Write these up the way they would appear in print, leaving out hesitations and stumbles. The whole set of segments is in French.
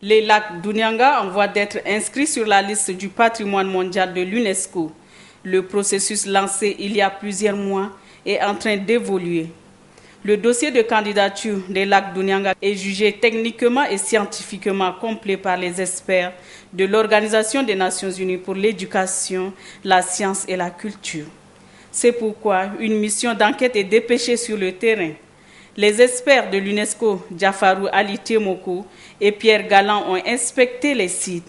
Les lacs d'Ounianga en voie d'être inscrits sur la liste du patrimoine mondial de l'UNESCO. Le processus lancé il y a plusieurs mois est en train d'évoluer. Le dossier de candidature des lacs d'Ounianga est jugé techniquement et scientifiquement complet par les experts de l'Organisation des Nations Unies pour l'éducation, la science et la culture. C'est pourquoi une mission d'enquête est dépêchée sur le terrain. Les experts de l'UNESCO, Jafarou Ali Temoko et Pierre Galland, ont inspecté les sites.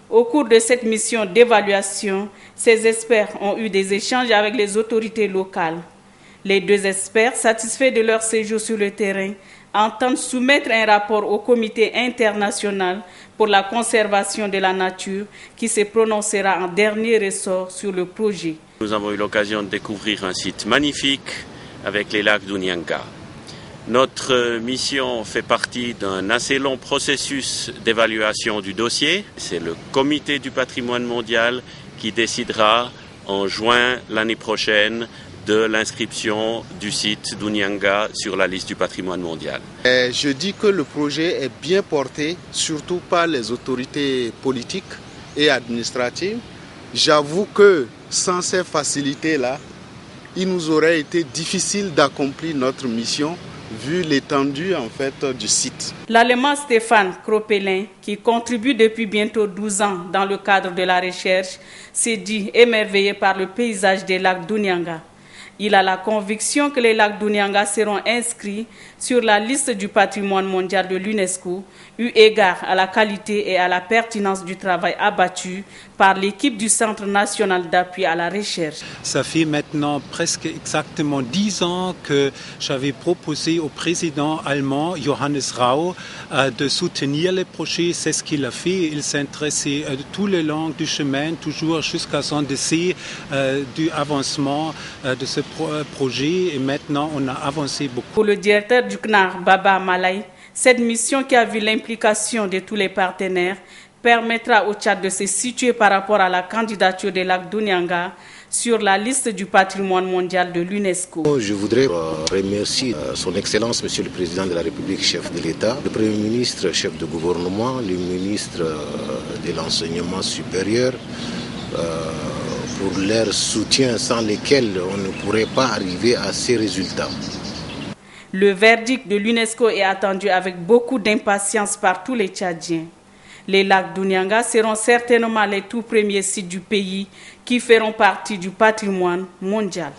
Au cours de cette mission d'évaluation, ces experts ont eu des échanges avec les autorités locales. Les deux experts, satisfaits de leur séjour sur le terrain, entendent soumettre un rapport au comité international pour la conservation de la nature qui se prononcera en dernier ressort sur le projet. Nous avons eu l'occasion de découvrir un site magnifique avec les lacs d'Ounianga. Notre mission fait partie d'un assez long processus d'évaluation du dossier. C'est le comité du patrimoine mondial qui décidera en juin l'année prochaine de l'inscription du site d'Ounianga sur la liste du patrimoine mondial. Je dis que le projet est bien porté, surtout par les autorités politiques et administratives. J'avoue que sans ces facilités-là, il nous aurait été difficile d'accomplir notre mission vu l'étendue du site. L'Allemand Stéphane Kropelin, qui contribue depuis bientôt 12 ans dans le cadre de la recherche, s'est dit émerveillé par le paysage des lacs d'Ounianga. Il a la conviction que les lacs d'Ounianga seront inscrits sur la liste du patrimoine mondial de l'UNESCO, eu égard à la qualité et à la pertinence du travail abattu par l'équipe du Centre national d'appui à la recherche. Ça fait maintenant presque exactement 10 ans que j'avais proposé au président allemand Johannes Rau de soutenir les projets. C'est ce qu'il a fait. Il s'est intéressé tout le long du chemin, toujours jusqu'à son décès, du avancement de ce projet. Et maintenant, on a avancé beaucoup. Pour le directeur du CNAR, Baba Malay, cette mission qui a vu l'implication de tous les partenaires permettra au Tchad de se situer par rapport à la candidature des lacs d'Ounianga sur la liste du patrimoine mondial de l'UNESCO. Je voudrais remercier son Excellence, Monsieur le Président de la République, chef de l'État, le Premier ministre, chef de gouvernement, le ministre de l'Enseignement supérieur, pour leur soutien sans lesquels on ne pourrait pas arriver à ces résultats. Le verdict de l'UNESCO est attendu avec beaucoup d'impatience par tous les Tchadiens. Les lacs d'Ounianga seront certainement les tout premiers sites du pays qui feront partie du patrimoine mondial.